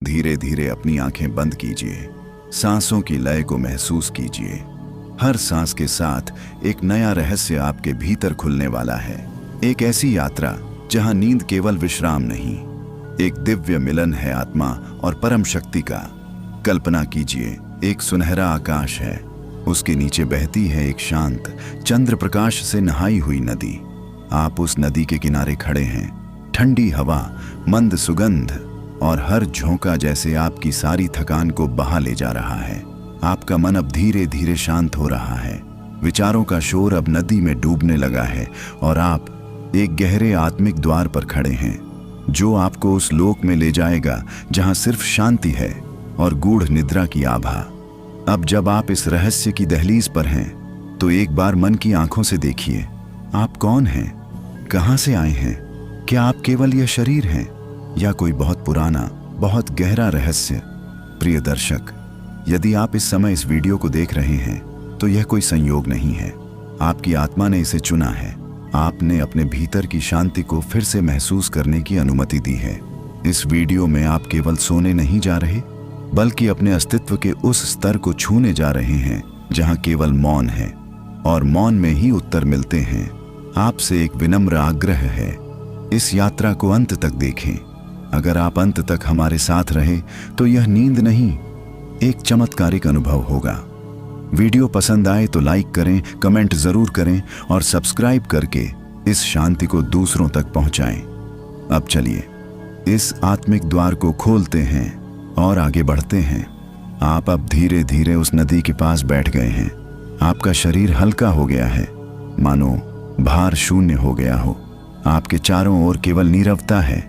धीरे धीरे अपनी आंखें बंद कीजिए। सांसों की लय को महसूस कीजिए। हर सांस के साथ एक नया रहस्य आपके भीतर खुलने वाला है। एक ऐसी यात्रा जहां नींद केवल विश्राम नहीं, एक दिव्य मिलन है आत्मा और परम शक्ति का। कल्पना कीजिए, एक सुनहरा आकाश है, उसके नीचे बहती है एक शांत चंद्र प्रकाश से नहाई हुई नदी। आप उस नदी के किनारे खड़े हैं। ठंडी हवा, मंद सुगंध और हर झोंका जैसे आपकी सारी थकान को बहा ले जा रहा है। आपका मन अब धीरे धीरे शांत हो रहा है। विचारों का शोर अब नदी में डूबने लगा है और आप एक गहरे आत्मिक द्वार पर खड़े हैं, जो आपको उस लोक में ले जाएगा जहां सिर्फ शांति है और गूढ़ निद्रा की आभा। अब जब आप इस रहस्य की दहलीज पर हैं, तो एक बार मन की आंखों से देखिए, आप कौन हैं, कहां से आए हैं? क्या आप केवल यह शरीर हैं या कोई बहुत पुराना, बहुत गहरा रहस्य? प्रिय दर्शक, यदि आप इस समय इस वीडियो को देख रहे हैं, तो यह कोई संयोग नहीं है। आपकी आत्मा ने इसे चुना है। आपने अपने भीतर की शांति को फिर से महसूस करने की अनुमति दी है। इस वीडियो में आप केवल सोने नहीं जा रहे, बल्कि अपने अस्तित्व के उस स्तर को छूने जा रहे हैं जहां केवल मौन है, और मौन में ही उत्तर मिलते हैं। आपसे एक विनम्र आग्रह है, इस यात्रा को अंत तक देखें। अगर आप अंत तक हमारे साथ रहे तो यह नींद नहीं, एक चमत्कारिक अनुभव होगा। वीडियो पसंद आए तो लाइक करें, कमेंट जरूर करें और सब्सक्राइब करके इस शांति को दूसरों तक पहुंचाएं। अब चलिए इस आत्मिक द्वार को खोलते हैं और आगे बढ़ते हैं। आप अब धीरे धीरे उस नदी के पास बैठ गए हैं। आपका शरीर हल्का हो गया है, मानो भार शून्य हो गया हो। आपके चारों ओर केवल नीरवता है,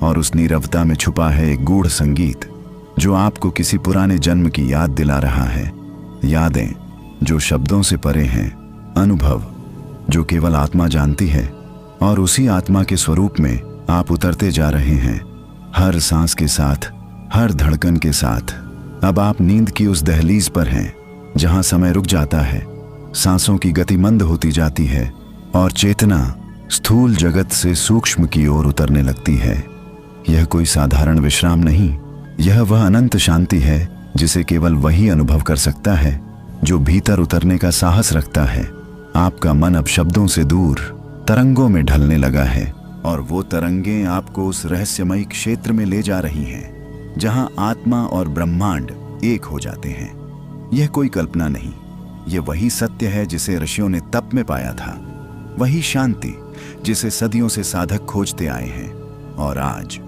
और उस नीरवता में छुपा है एक गूढ़ संगीत जो आपको किसी पुराने जन्म की याद दिला रहा है। यादें जो शब्दों से परे हैं, अनुभव जो केवल आत्मा जानती है, और उसी आत्मा के स्वरूप में आप उतरते जा रहे हैं। हर सांस के साथ, हर धड़कन के साथ अब आप नींद की उस दहलीज पर हैं जहां समय रुक जाता है, सांसों की गति मंद होती जाती है और चेतना स्थूल जगत से सूक्ष्म की ओर उतरने लगती है। यह कोई साधारण विश्राम नहीं, यह वह अनंत शांति है जिसे केवल वही अनुभव कर सकता है जो भीतर उतरने का साहस रखता है। आपका मन अब शब्दों से दूर तरंगों में ढलने लगा है, और वो तरंगें आपको उस रहस्यमयी क्षेत्र में ले जा रही हैं जहां आत्मा और ब्रह्मांड एक हो जाते हैं। यह कोई कल्पना नहीं, यह वही सत्य है जिसे ऋषियों ने तप में पाया था, वही शांति जिसे सदियों से साधक खोजते आए हैं, और आज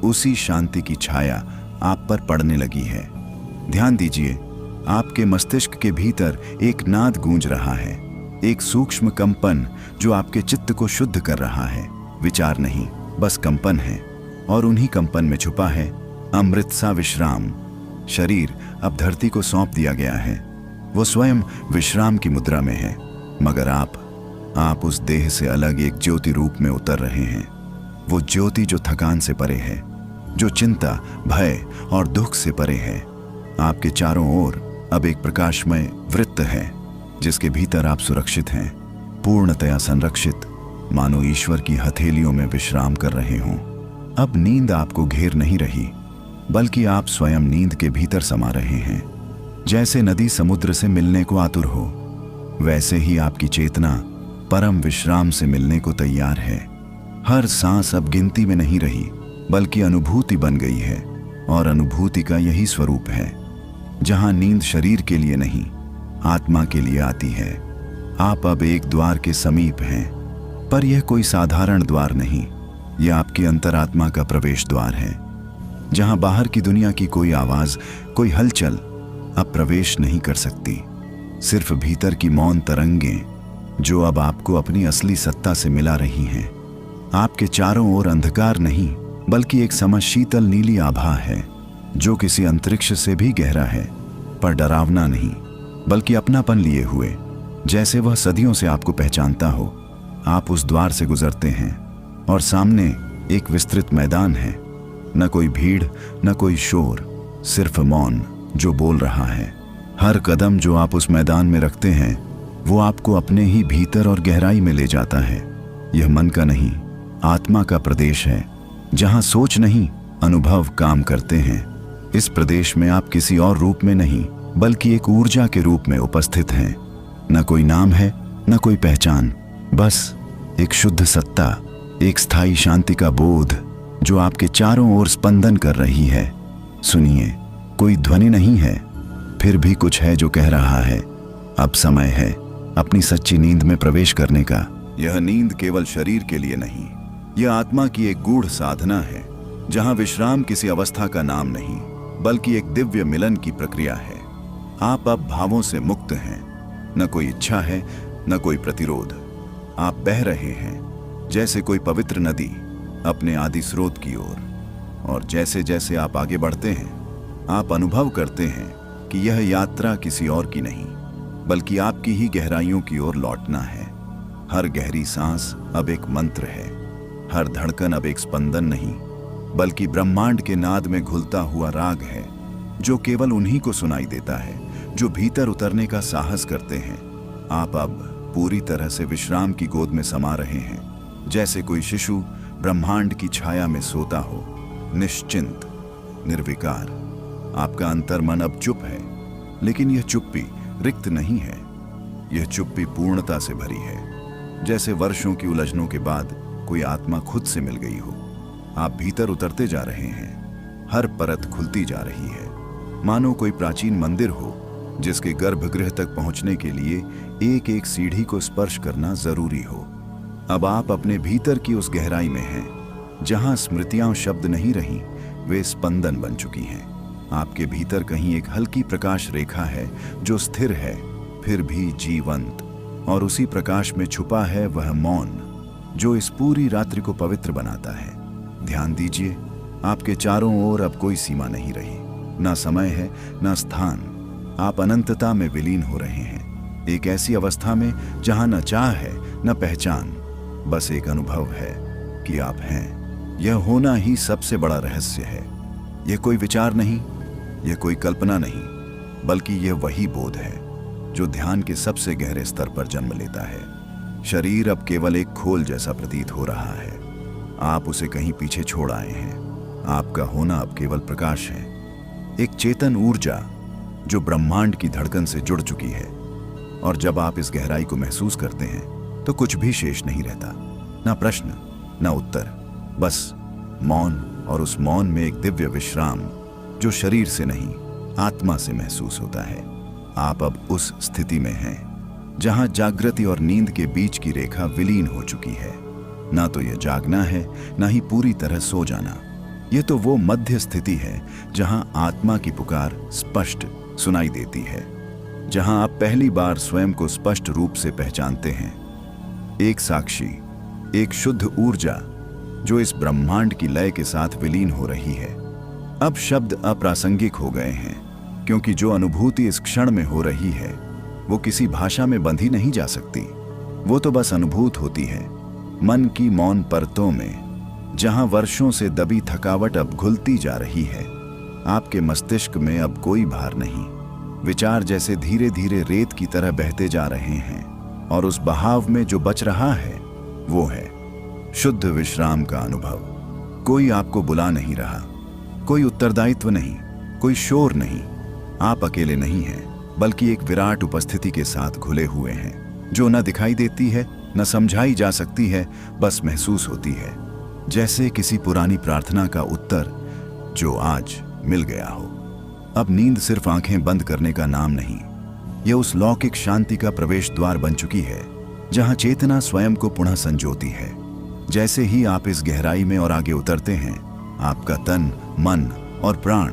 उसी शांति की छाया आप पर पड़ने लगी है। ध्यान दीजिए, आपके मस्तिष्क के भीतर एक नाद गूंज रहा है, एक सूक्ष्म कंपन जो आपके चित्त को शुद्ध कर रहा है। विचार नहीं, बस कंपन है, और उन्हीं कंपन में छुपा है अमृत सा विश्राम। शरीर अब धरती को सौंप दिया गया है, वो स्वयं विश्राम की मुद्रा में है, मगर आप उस देह से अलग एक ज्योति रूप में उतर रहे हैं। वो ज्योति जो थकान से परे है, जो चिंता, भय और दुख से परे है। आपके चारों ओर अब एक प्रकाशमय वृत्त है जिसके भीतर आप सुरक्षित हैं, पूर्णतया संरक्षित, मानो ईश्वर की हथेलियों में विश्राम कर रहे हों। अब नींद आपको घेर नहीं रही, बल्कि आप स्वयं नींद के भीतर समा रहे हैं। जैसे नदी समुद्र से मिलने को आतुर हो, वैसे ही आपकी चेतना परम विश्राम से मिलने को तैयार है। हर सांस अब गिनती में नहीं रही, बल्कि अनुभूति बन गई है, और अनुभूति का यही स्वरूप है। जहां नींद शरीर के लिए नहीं, आत्मा के लिए आती है। आप अब एक द्वार के समीप हैं, पर यह कोई साधारण द्वार नहीं, यह आपकी अंतरात्मा का प्रवेश द्वार है, जहां बाहर की दुनिया की कोई आवाज, कोई हलचल अब प्रवेश नहीं कर सकती। सिर्फ भीतर की मौन तरंगें जो अब आपको अपनी असली सत्ता से मिला रही हैं। आपके चारों ओर अंधकार नहीं, बल्कि एक समशीतल नीली आभा है जो किसी अंतरिक्ष से भी गहरा है, पर डरावना नहीं, बल्कि अपनापन लिए हुए, जैसे वह सदियों से आपको पहचानता हो। आप उस द्वार से गुजरते हैं और सामने एक विस्तृत मैदान है। न कोई भीड़, न कोई शोर, सिर्फ मौन जो बोल रहा है। हर कदम जो आप उस मैदान में रखते हैं, वो आपको अपने ही भीतर और गहराई में ले जाता है। यह मन का नहीं, आत्मा का प्रदेश है, जहां सोच नहीं, अनुभव काम करते हैं। इस प्रदेश में आप किसी और रूप में नहीं बल्कि एक ऊर्जा के रूप में उपस्थित हैं। न कोई नाम है, न कोई पहचान, बस एक शुद्ध सत्ता, एक स्थायी शांति का बोध जो आपके चारों ओर स्पंदन कर रही है। सुनिए, कोई ध्वनि नहीं है, फिर भी कुछ है जो कह रहा है, अब समय है अपनी सच्ची नींद में प्रवेश करने का। यह नींद केवल शरीर के लिए नहीं, यह आत्मा की एक गूढ़ साधना है, जहां विश्राम किसी अवस्था का नाम नहीं बल्कि एक दिव्य मिलन की प्रक्रिया है। आप अब भावों से मुक्त हैं, न कोई इच्छा है, न कोई प्रतिरोध। आप बह रहे हैं जैसे कोई पवित्र नदी अपने आदि स्रोत की ओर, और जैसे जैसे आप आगे बढ़ते हैं आप अनुभव करते हैं कि यह यात्रा किसी और की नहीं बल्कि आपकी ही गहराइयों की ओर लौटना है। हर गहरी सांस अब एक मंत्र है, हर धड़कन अब एक स्पंदन नहीं बल्कि ब्रह्मांड के नाद में घुलता हुआ राग है, जो केवल उन्हीं को सुनाई देता है जो भीतर उतरने का साहस करते हैं। आप अब पूरी तरह से विश्राम की गोद में समा रहे हैं, जैसे कोई शिशु ब्रह्मांड की छाया में सोता हो, निश्चिंत, निर्विकार। आपका अंतर्मन अब चुप है, लेकिन यह चुप्पी रिक्त नहीं है, यह चुप्पी पूर्णता से भरी है, जैसे वर्षों की उलझनों के बाद कोई आत्मा खुद से मिल गई हो। आप भीतर उतरते जा रहे हैं, हर परत खुलती जा रही है, मानो कोई प्राचीन मंदिर हो जिसके गर्भगृह तक पहुंचने के लिए एक एक सीढ़ी को स्पर्श करना जरूरी हो। अब आप अपने भीतर की उस गहराई में हैं जहां स्मृतियां शब्द नहीं रही, वे स्पंदन बन चुकी हैं। आपके भीतर कहीं एक हल्की प्रकाश रेखा है जो स्थिर है फिर भी जीवंत, और उसी प्रकाश में छुपा है वह मौन जो इस पूरी रात्रि को पवित्र बनाता है। ध्यान दीजिए, आपके चारों ओर अब कोई सीमा नहीं रही, ना समय है ना स्थान। आप अनंतता में विलीन हो रहे हैं, एक ऐसी अवस्था में जहां न चाह है न पहचान, बस एक अनुभव है कि आप हैं। यह होना ही सबसे बड़ा रहस्य है। यह कोई विचार नहीं, यह कोई कल्पना नहीं, बल्कि यह वही बोध है जो ध्यान के सबसे गहरे स्तर पर जन्म लेता है। शरीर अब केवल एक खोल जैसा प्रतीत हो रहा है, आप उसे कहीं पीछे छोड़ आए हैं। आपका होना अब केवल प्रकाश है, एक चेतन ऊर्जा जो ब्रह्मांड की धड़कन से जुड़ चुकी है। और जब आप इस गहराई को महसूस करते हैं तो कुछ भी शेष नहीं रहता, ना प्रश्न ना उत्तर, बस मौन, और उस मौन में एक दिव्य विश्राम जो शरीर से नहीं आत्मा से महसूस होता है। आप अब उस स्थिति में हैं जहां जागृति और नींद के बीच की रेखा विलीन हो चुकी है। ना तो यह जागना है, ना ही पूरी तरह सो जाना। यह तो वो मध्य स्थिति है जहां आत्मा की पुकार स्पष्ट सुनाई देती है, जहां आप पहली बार स्वयं को स्पष्ट रूप से पहचानते हैं। एक साक्षी, एक शुद्ध ऊर्जा जो इस ब्रह्मांड की लय के साथ विलीन हो रही है। अब शब्द अप्रासंगिक हो गए हैं, क्योंकि जो अनुभूति इस क्षण में हो रही है वो किसी भाषा में बंधी नहीं जा सकती। वो तो बस अनुभूत होती है मन की मौन परतों में, जहां वर्षों से दबी थकावट अब घुलती जा रही है। आपके मस्तिष्क में अब कोई भार नहीं, विचार जैसे धीरे धीरे रेत की तरह बहते जा रहे हैं, और उस बहाव में जो बच रहा है वो है शुद्ध विश्राम का अनुभव। कोई आपको बुला नहीं रहा, कोई उत्तरदायित्व नहीं, कोई शोर नहीं। आप अकेले नहीं हैं, बल्कि एक विराट उपस्थिति के साथ घुले हुए हैं, जो न दिखाई देती है न समझाई जा सकती है, बस महसूस होती है, जैसे किसी पुरानी प्रार्थना का उत्तर जो आज मिल गया हो। अब नींद सिर्फ आंखें बंद करने का नाम नहीं, यह उस लौकिक शांति का प्रवेश द्वार बन चुकी है जहां चेतना स्वयं को पुनः संजोती है। जैसे ही आप इस गहराई में और आगे उतरते हैं, आपका तन, मन और प्राण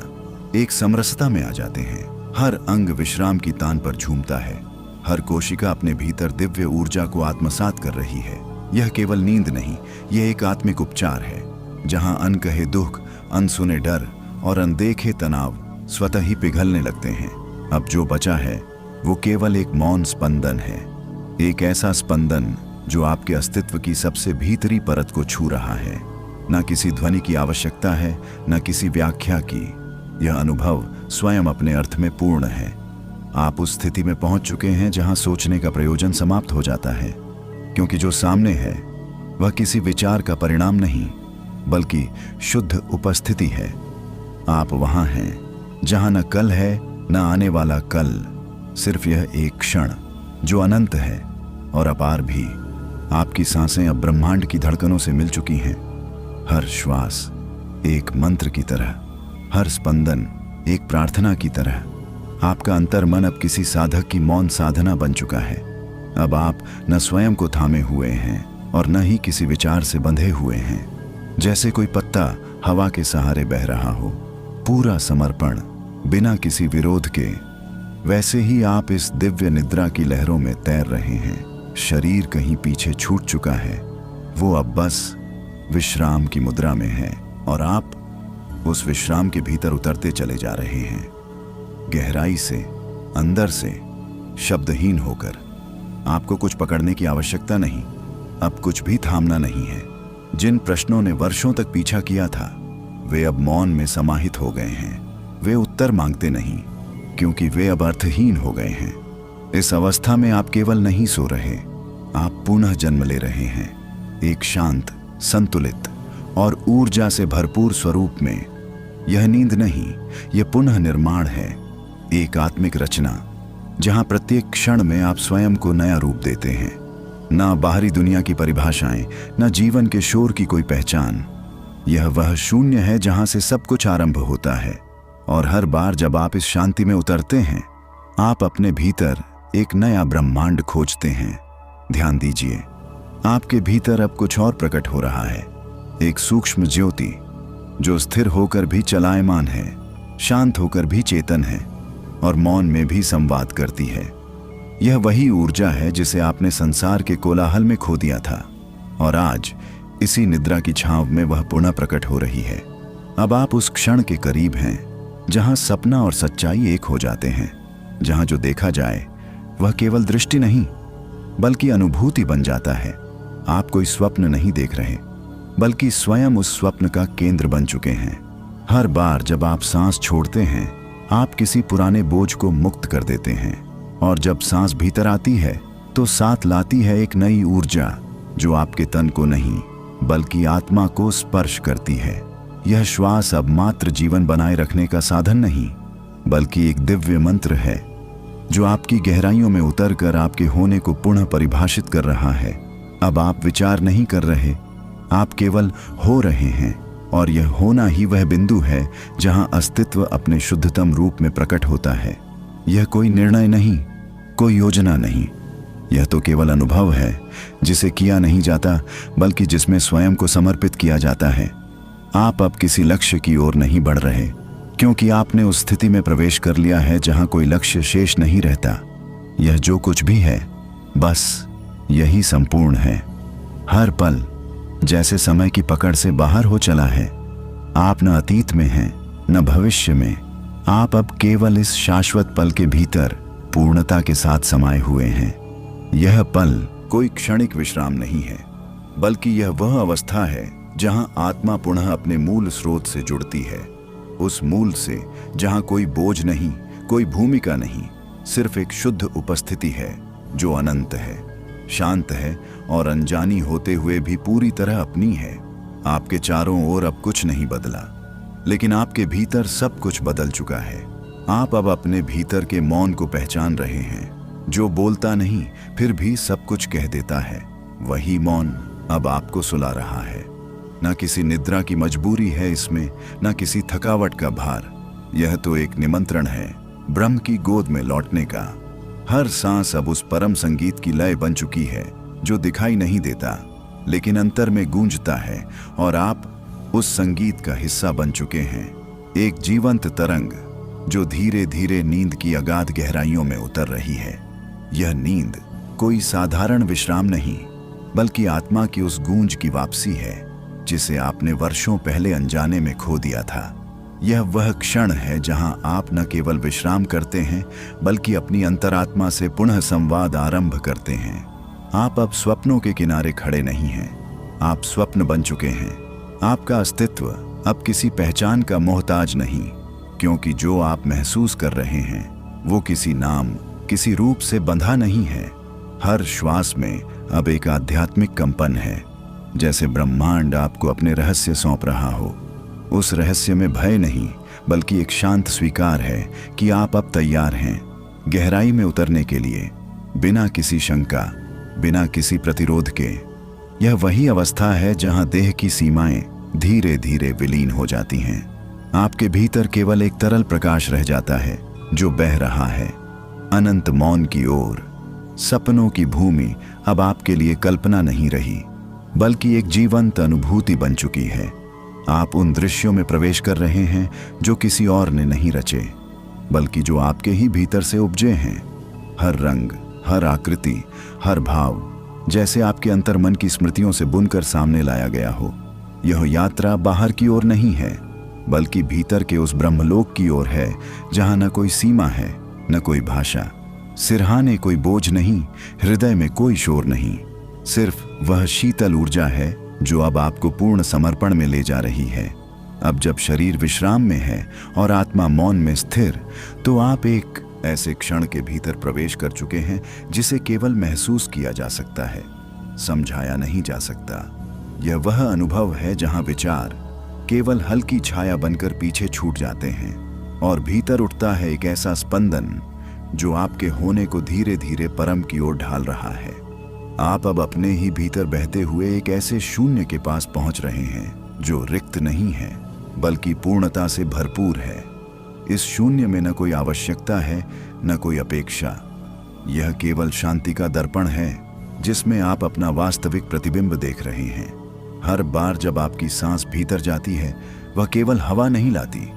एक समरसता में आ जाते हैं। हर अंग विश्राम की तान पर झूमता है, हर कोशिका अपने भीतर दिव्य ऊर्जा को आत्मसात कर रही है। यह केवल नींद नहीं, यह एक आत्मिक उपचार है, जहां अनकहे दुख, अनसुने डर और अनदेखे तनाव स्वतः ही पिघलने लगते हैं। अब जो बचा है वो केवल एक मौन स्पंदन है, एक ऐसा स्पंदन जो आपके अस्तित्व की सबसे भीतरी परत को छू रहा है। न किसी ध्वनि की आवश्यकता है, न किसी व्याख्या की। यह अनुभव स्वयं अपने अर्थ में पूर्ण है। आप उस स्थिति में पहुंच चुके हैं जहां सोचने का प्रयोजन समाप्त हो जाता है, क्योंकि जो सामने है वह किसी विचार का परिणाम नहीं, बल्कि शुद्ध उपस्थिति है। आप वहां हैं जहां न कल है न आने वाला कल, सिर्फ यह एक क्षण जो अनंत है और अपार भी। आपकी सांसें अब ब्रह्मांड की धड़कनों से मिल चुकी हैं। हर श्वास एक मंत्र की तरह, हर स्पंदन एक प्रार्थना की तरह। आपका अंतर्मन अब किसी साधक की मौन साधना बन चुका है। अब आप न स्वयं को थामे हुए हैं और न ही किसी विचार से बंधे हुए हैं। जैसे कोई पत्ता हवा के सहारे बह रहा हो, पूरा समर्पण, बिना किसी विरोध के, वैसे ही आप इस दिव्य निद्रा की लहरों में तैर रहे हैं। शरीर कहीं पीछे छूट चुका है, वो अब बस विश्राम की मुद्रा में है और आप उस विश्राम के भीतर उतरते चले जा रहे हैं, गहराई से, अंदर से, शब्दहीन होकर। आपको कुछ पकड़ने की आवश्यकता नहीं, अब कुछ भी थामना नहीं है। जिन प्रश्नों ने वर्षों तक पीछा किया था, वे अब मौन में समाहित हो गए हैं। वे उत्तर मांगते नहीं, क्योंकि वे अब अर्थहीन हो गए हैं। इस अवस्था में आप केवल नहीं सो रहे, आप पुनः जन्म ले रहे हैं, एक शांत, संतुलित और ऊर्जा से भरपूर स्वरूप में। यह नींद नहीं, यह पुनः निर्माण है, एक आत्मिक रचना, जहां प्रत्येक क्षण में आप स्वयं को नया रूप देते हैं। ना बाहरी दुनिया की परिभाषाएं, ना जीवन के शोर की कोई पहचान। यह वह शून्य है जहां से सब कुछ आरंभ होता है। और हर बार जब आप इस शांति में उतरते हैं, आप अपने भीतर एक नया ब्रह्मांड खोजते हैं। ध्यान दीजिए, आपके भीतर अब कुछ और प्रकट हो रहा है, एक सूक्ष्म ज्योति जो स्थिर होकर भी चलायमान है, शांत होकर भी चेतन है और मौन में भी संवाद करती है। यह वही ऊर्जा है जिसे आपने संसार के कोलाहल में खो दिया था और आज इसी निद्रा की छांव में वह पुनः प्रकट हो रही है। अब आप उस क्षण के करीब हैं जहां सपना और सच्चाई एक हो जाते हैं, जहां जो देखा जाए वह केवल दृष्टि नहीं बल्कि अनुभूति बन जाता है। आप कोई स्वप्न नहीं देख रहे, बल्कि स्वयं उस स्वप्न का केंद्र बन चुके हैं। हर बार जब आप सांस छोड़ते हैं, आप किसी पुराने बोझ को मुक्त कर देते हैं और जब सांस भीतर आती है तो साथ लाती है एक नई ऊर्जा जो आपके तन को नहीं बल्कि आत्मा को स्पर्श करती है। यह श्वास अब मात्र जीवन बनाए रखने का साधन नहीं, बल्कि एक दिव्य मंत्र है जो आपकी गहराइयों में उतरकर आपके होने को पुनः परिभाषित कर रहा है। अब आप विचार नहीं कर रहे, आप केवल हो रहे हैं और यह होना ही वह बिंदु है जहां अस्तित्व अपने शुद्धतम रूप में प्रकट होता है। यह कोई निर्णय नहीं, कोई योजना नहीं, यह तो केवल अनुभव है जिसे किया नहीं जाता बल्कि जिसमें स्वयं को समर्पित किया जाता है। आप अब किसी लक्ष्य की ओर नहीं बढ़ रहे, क्योंकि आपने उस स्थिति में प्रवेश कर लिया है जहां कोई लक्ष्य शेष नहीं रहता। यह जो कुछ भी है, बस यही संपूर्ण है। हर पल जैसे समय की पकड़ से बाहर हो चला है। आप न अतीत में हैं न भविष्य में, आप अब केवल इस शाश्वत पल के भीतर पूर्णता के साथ समाये हुए हैं। यह पल कोई क्षणिक विश्राम नहीं है, बल्कि यह वह अवस्था है जहां आत्मा पुनः अपने मूल स्रोत से जुड़ती है, उस मूल से जहां कोई बोझ नहीं, कोई भूमिका नहीं, सिर्फ एक शुद्ध उपस्थिति है जो अनंत है, शांत है और अनजानी होते हुए भी पूरी तरह अपनी है। आपके चारों ओर अब कुछ नहीं बदला, लेकिन आपके भीतर सब कुछ बदल चुका है। आप अब अपने भीतर के मौन को पहचान रहे हैं, जो बोलता नहीं फिर भी सब कुछ कह देता है। वही मौन अब आपको सुला रहा है। न किसी निद्रा की मजबूरी है इसमें, न किसी थकावट का भार। यह तो एक निमंत्रण है ब्रह्म की गोद में लौटने का। हर सांस अब उस परम संगीत की लय बन चुकी है जो दिखाई नहीं देता लेकिन अंतर में गूंजता है, और आप उस संगीत का हिस्सा बन चुके हैं। एक जीवंत तरंग जो धीरे धीरे नींद की अगाध गहराइयों में उतर रही है। यह नींद कोई साधारण विश्राम नहीं, बल्कि आत्मा की उस गूंज की वापसी है जिसे आपने वर्षों पहले अनजाने में खो दिया था। यह वह क्षण है जहां आप न केवल विश्राम करते हैं, बल्कि अपनी अंतरात्मा से पुनः संवाद आरंभ करते हैं। आप अब स्वप्नों के किनारे खड़े नहीं हैं, आप स्वप्न बन चुके हैं। आपका अस्तित्व अब किसी पहचान का मोहताज नहीं, क्योंकि जो आप महसूस कर रहे हैं वो किसी नाम, किसी रूप से बंधा नहीं है। हर श्वास में अब एक आध्यात्मिक कंपन है, जैसे ब्रह्मांड आपको अपने रहस्य सौंप रहा हो। उस रहस्य में भय नहीं, बल्कि एक शांत स्वीकार है कि आप अब तैयार हैं गहराई में उतरने के लिए, बिना किसी शंका, बिना किसी प्रतिरोध के। यह वही अवस्था है जहां देह की सीमाएं धीरे धीरे विलीन हो जाती हैं। आपके भीतर केवल एक तरल प्रकाश रह जाता है जो बह रहा है अनंत मौन की ओर। सपनों की भूमि अब आपके लिए कल्पना नहीं रही, बल्कि एक जीवंत अनुभूति बन चुकी है। आप उन दृश्यों में प्रवेश कर रहे हैं जो किसी और ने नहीं रचे, बल्कि जो आपके ही भीतर से उपजे हैं। हर रंग, हर आकृति, हर भाव जैसे आपके अंतर्मन की स्मृतियों से बुनकर सामने लाया गया हो। यह यात्रा बाहर की ओर नहीं है, बल्कि भीतर के उस ब्रह्मलोक की ओर है जहां न कोई सीमा है, न कोई भाषा, सिरहाने कोई बोझ नहीं, हृदय में कोई शोर नहीं। सिर्फ वह शीतल ऊर्जा है जो अब आपको पूर्ण समर्पण में ले जा रही है। अब जब शरीर विश्राम में है और आत्मा मौन में स्थिर, तो आप एक ऐसे क्षण के भीतर प्रवेश कर चुके हैं जिसे केवल महसूस किया जा सकता है, समझाया नहीं जा सकता। यह वह अनुभव है जहां विचार केवल हल्की छाया बनकर पीछे छूट जाते हैं और भीतर उठता है एक ऐसा स्पंदन जो आपके होने को धीरे धीरे परम की ओर ढाल रहा है। आप अब अपने ही भीतर बहते हुए एक ऐसे शून्य के पास पहुंच रहे हैं जो रिक्त नहीं है, बल्कि पूर्णता से भरपूर है। इस शून्य में न कोई आवश्यकता है, न कोई अपेक्षा। यह केवल शांति का दर्पण है जिसमें आप अपना वास्तविक प्रतिबिंब देख रहे हैं। हर बार जब आपकी सांस भीतर जाती है, वह केवल हवा नहीं लाती,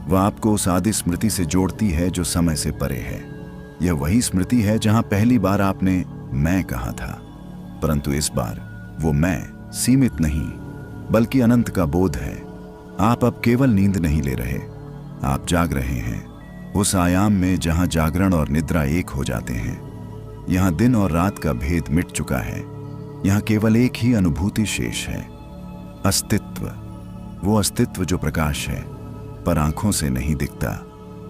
वह आपको उस आदि स्मृति से जोड़ती है जो समय से परे है। यह वही स्मृति है जहां पहली बार आपने मैं कहा था, परंतु इस बार वो मैं सीमित नहीं, बल्कि अनंत का बोध है। आप अब केवल नींद नहीं ले रहे, आप जाग रहे हैं उस आयाम में जहां जागरण और निद्रा एक हो जाते हैं। यहां दिन और रात का भेद मिट चुका है। यहां केवल एक ही अनुभूति शेष है, अस्तित्व। वो अस्तित्व जो प्रकाश है पर आंखों से नहीं दिखता,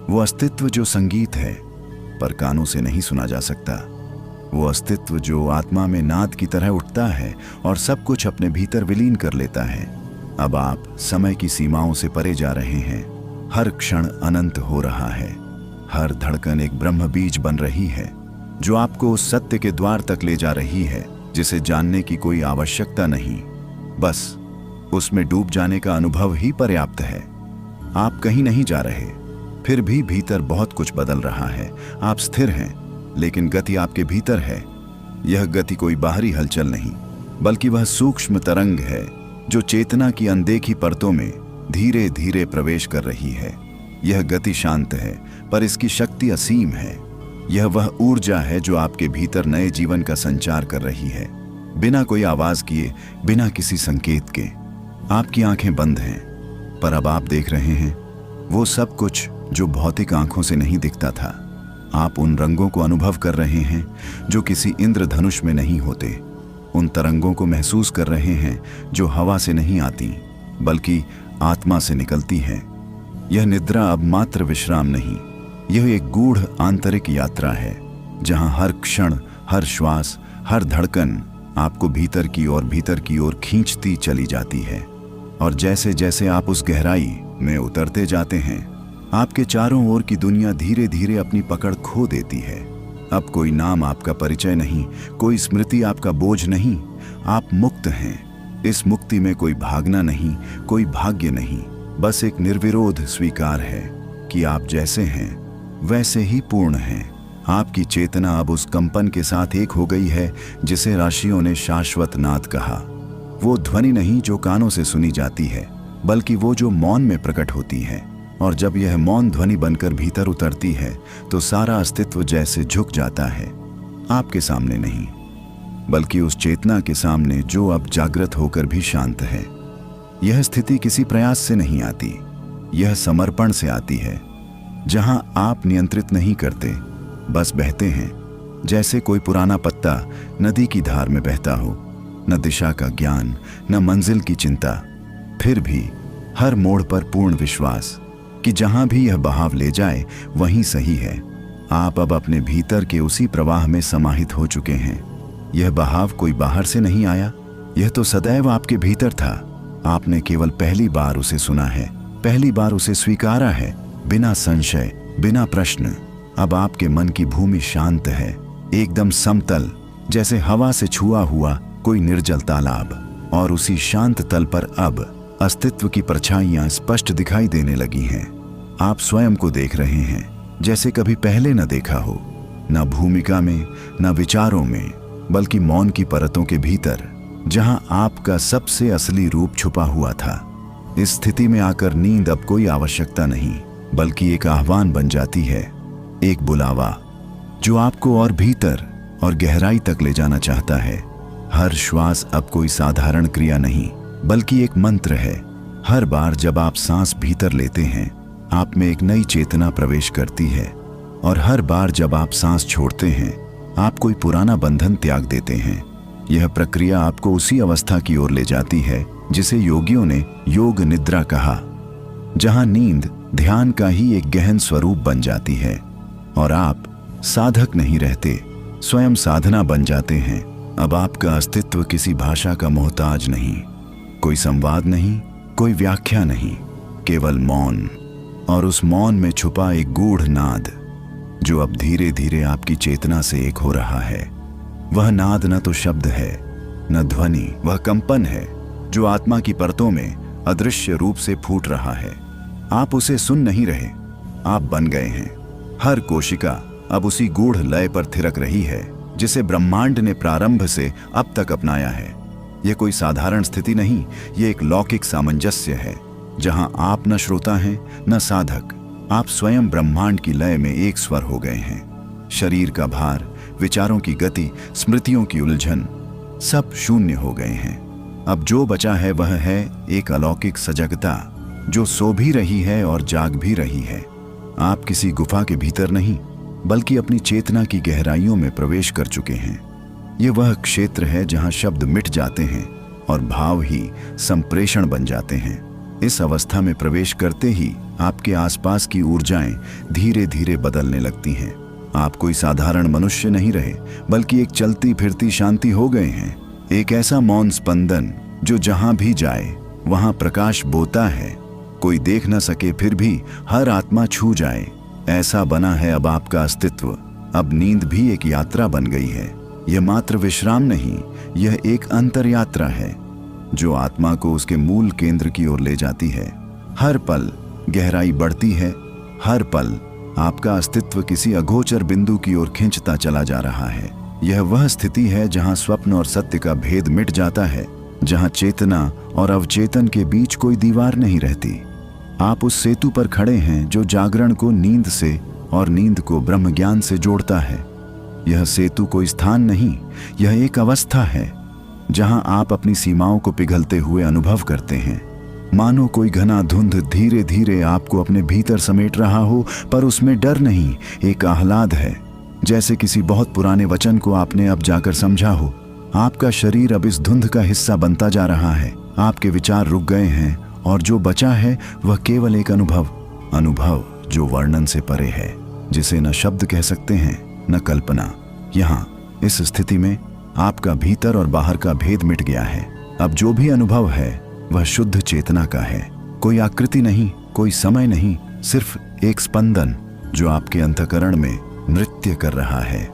वो अस्तित्व जो संगीत है पर कानों से नहीं सुना जा सकता, वो अस्तित्व जो आत्मा में नाद की तरह उठता है और सब कुछ अपने भीतर विलीन कर लेता है। अब आप समय की सीमाओं से परे जा रहे हैं। हर क्षण अनंत हो रहा है, हर धड़कन एक ब्रह्म बीज बन रही है जो आपको उस सत्य के द्वार तक ले जा रही है जिसे जानने की कोई आवश्यकता नहीं, बस उसमें डूब जाने का अनुभव ही पर्याप्त है। आप कहीं नहीं जा रहे, फिर भी भीतर बहुत कुछ बदल रहा है। आप स्थिर हैं, लेकिन गति आपके भीतर है। यह गति कोई बाहरी हलचल नहीं, बल्कि वह सूक्ष्म तरंग है जो चेतना की अनदेखी परतों में धीरे धीरे प्रवेश कर रही है। यह गति शांत है, पर इसकी शक्ति असीम है। यह वह ऊर्जा है जो आपके भीतर नए जीवन का संचार कर रही है, बिना कोई आवाज किए, बिना किसी संकेत के। आपकी आंखें बंद हैं, पर अब आप देख रहे हैं वो सब कुछ जो भौतिक आंखों से नहीं दिखता था। आप उन रंगों को अनुभव कर रहे हैं जो किसी इंद्रधनुष में नहीं होते, उन तरंगों को महसूस कर रहे हैं जो हवा से नहीं आती, बल्कि आत्मा से निकलती हैं। यह निद्रा अब मात्र विश्राम नहीं, यह एक गूढ़ आंतरिक यात्रा है जहां हर क्षण, हर श्वास, हर धड़कन आपको भीतर की ओर खींचती चली जाती है। और जैसे जैसे आप उस गहराई में उतरते जाते हैं, आपके चारों ओर की दुनिया धीरे धीरे अपनी पकड़ खो देती है। अब कोई नाम आपका परिचय नहीं, कोई स्मृति आपका बोझ नहीं। आप मुक्त हैं। इस मुक्ति में कोई भागना नहीं, कोई भाग्य नहीं, बस एक निर्विरोध स्वीकार है कि आप जैसे हैं वैसे ही पूर्ण हैं। आपकी चेतना अब उस कंपन के साथ एक हो गई है जिसे ऋषियों ने शाश्वत नाद कहा। वो ध्वनि नहीं जो कानों से सुनी जाती है, बल्कि वो जो मौन में प्रकट होती है। और जब यह मौन ध्वनि बनकर भीतर उतरती है तो सारा अस्तित्व जैसे झुक जाता है, आपके सामने नहीं, बल्कि उस चेतना के सामने जो अब जागृत होकर भी शांत है। यह स्थिति किसी प्रयास से नहीं आती, यह समर्पण से आती है, जहां आप नियंत्रित नहीं करते, बस बहते हैं, जैसे कोई पुराना पत्ता नदी की धार में बहता हो। न दिशा का ज्ञान, न मंजिल की चिंता, फिर भी हर मोड़ पर पूर्ण विश्वास कि जहां भी यह बहाव ले जाए वहीं सही है। आप अब अपने भीतर के उसी प्रवाह में समाहित हो चुके हैं। यह बहाव कोई बाहर से नहीं आया, यह तो सदैव आपके भीतर था। आपने केवल पहली बार उसे सुना है। पहली बार उसे स्वीकारा है, बिना संशय, बिना प्रश्न। अब आपके मन की भूमि शांत है, एकदम समतल, जैसे हवा से छुआ हुआ कोई निर्जल तालाब। और उसी शांत तल पर अब अस्तित्व की परछाइयां स्पष्ट दिखाई देने लगी हैं। आप स्वयं को देख रहे हैं जैसे कभी पहले न देखा हो, न भूमिका में, न विचारों में, बल्कि मौन की परतों के भीतर, जहां आपका सबसे असली रूप छुपा हुआ था। इस स्थिति में आकर नींद अब कोई आवश्यकता नहीं, बल्कि एक आह्वान बन जाती है, एक बुलावा जो आपको और भीतर और गहराई तक ले जाना चाहता है। हर श्वास अब कोई साधारण क्रिया नहीं, बल्कि एक मंत्र है। हर बार जब आप सांस भीतर लेते हैं, आप में एक नई चेतना प्रवेश करती है, और हर बार जब आप सांस छोड़ते हैं, आप कोई पुराना बंधन त्याग देते हैं। यह प्रक्रिया आपको उसी अवस्था की ओर ले जाती है जिसे योगियों ने योग निद्रा कहा, जहां नींद ध्यान का ही एक गहन स्वरूप बन जाती है और आप साधक नहीं रहते, स्वयं साधना बन जाते हैं। अब आपका अस्तित्व किसी भाषा का मोहताज नहीं, कोई संवाद नहीं, कोई व्याख्या नहीं, केवल मौन। और उस मौन में छुपा एक गूढ़ नाद जो अब धीरे धीरे आपकी चेतना से एक हो रहा है। वह नाद न तो शब्द है, न ध्वनि, वह कंपन है जो आत्मा की परतों में अदृश्य रूप से फूट रहा है। आप उसे सुन नहीं रहे, आप बन गए हैं। हर कोशिका अब उसी गूढ़ लय पर थिरक रही है जिसे ब्रह्मांड ने प्रारंभ से अब तक अपनाया है। यह कोई साधारण स्थिति नहीं, यह एक लौकिक सामंजस्य है, जहां आप न श्रोता हैं न साधक। आप स्वयं ब्रह्मांड की लय में एक स्वर हो गए हैं। शरीर का भार, विचारों की गति, स्मृतियों की उलझन, सब शून्य हो गए हैं। अब जो बचा है वह है एक अलौकिक सजगता जो सो भी रही है और जाग भी रही है। आप किसी गुफा के भीतर नहीं, बल्कि अपनी चेतना की गहराइयों में प्रवेश कर चुके हैं। ये वह क्षेत्र है जहां शब्द मिट जाते हैं और भाव ही संप्रेषण बन जाते हैं। इस अवस्था में प्रवेश करते ही आपके आसपास की ऊर्जाएं धीरे धीरे बदलने लगती हैं। आप कोई साधारण मनुष्य नहीं रहे, बल्कि एक चलती फिरती शांति हो गए हैं। एक ऐसा मौन स्पंदन जो जहां भी जाए वहां प्रकाश बोता है। कोई देख न सके फिर भी हर आत्मा छू जाए, ऐसा बना है अब आपका अस्तित्व। अब नींद भी एक यात्रा बन गई है। यह मात्र विश्राम नहीं, यह एक अंतर यात्रा है जो आत्मा को उसके मूल केंद्र की ओर ले जाती है। हर पल गहराई बढ़ती है, हर पल आपका अस्तित्व किसी अगोचर बिंदु की ओर खींचता चला जा रहा है। यह वह स्थिति है जहां स्वप्न और सत्य का भेद मिट जाता है, जहां चेतना और अवचेतन के बीच कोई दीवार नहीं रहती। आप उस सेतु पर खड़े हैं जो जागरण को नींद से और नींद को ब्रह्म ज्ञान से जोड़ता है। यह सेतु कोई स्थान नहीं, यह एक अवस्था है जहां आप अपनी सीमाओं को पिघलते हुए अनुभव करते हैं। मानो कोई घना धुंध धीरे धीरे आपको अपने भीतर समेट रहा हो, पर उसमें डर नहीं, एक आह्लाद है। जैसे किसी बहुत पुराने वचन को आपने अब जाकर समझा हो। आपका शरीर अब इस धुंध का हिस्सा बनता जा रहा है। आपके विचार रुक गए हैं और जो बचा है वह केवल एक अनुभव जो वर्णन से परे है, जिसे न शब्द कह सकते हैं न कल्पना। यहाँ इस स्थिति में आपका भीतर और बाहर का भेद मिट गया है। अब जो भी अनुभव है वह शुद्ध चेतना का है। कोई आकृति नहीं, कोई समय नहीं, सिर्फ एक स्पंदन जो आपके अंतःकरण में नृत्य कर रहा है।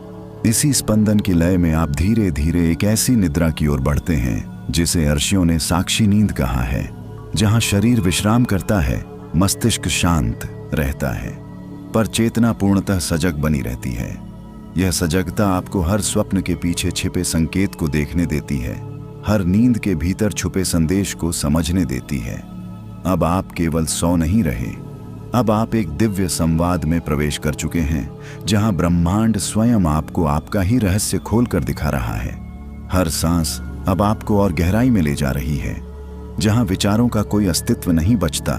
इसी स्पंदन की लय में आप धीरे धीरे एक ऐसी निद्रा की ओर बढ़ते हैं जिसे अर्षियों ने साक्षी नींद कहा है, जहां शरीर विश्राम करता है, मस्तिष्क शांत रहता है, पर चेतना पूर्णतः सजग बनी रहती है। यह सजगता आपको हर स्वप्न के पीछे छिपे संकेत को देखने देती है, हर नींद के भीतर छुपे संदेश को समझने देती है। अब आप केवल सो नहीं रहे, अब आप एक दिव्य संवाद में प्रवेश कर चुके हैं, जहां ब्रह्मांड स्वयं आपको आपका ही रहस्य खोलकर दिखा रहा है। हर सांस अब आपको और गहराई में ले जा रही है, जहां विचारों का कोई अस्तित्व नहीं बचता।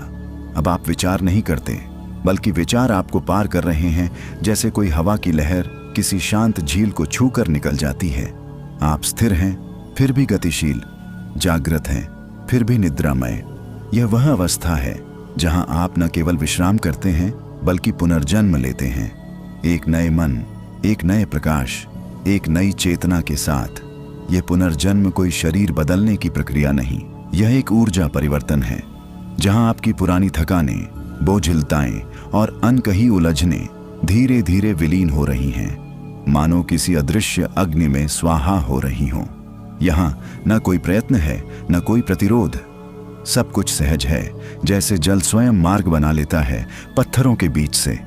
अब आप विचार नहीं करते, बल्कि विचार आपको पार कर रहे हैं, जैसे कोई हवा की लहर किसी शांत झील को छूकर निकल जाती है। आप स्थिर हैं, फिर भी गतिशील, जागृत हैं, फिर भी निद्रामय। यह वह अवस्था है जहां आप न केवल विश्राम करते हैं, बल्कि पुनर्जन्म लेते हैं, एक नए मन, एक नए प्रकाश, एक नई चेतना के साथ। यह पुनर्जन्म कोई शरीर बदलने की प्रक्रिया नहीं, यह एक ऊर्जा परिवर्तन है। जहां आपकी पुरानी थकानें, बोझिलताएं और अनकही उलझनें धीरे धीरे विलीन हो रही हैं, मानो किसी अदृश्य अग्नि में स्वाहा हो रही हों। यहां न कोई प्रयत्न है, न कोई प्रतिरोध। सब कुछ सहज है, जैसे जल स्वयं मार्ग बना लेता है पत्थरों के बीच से।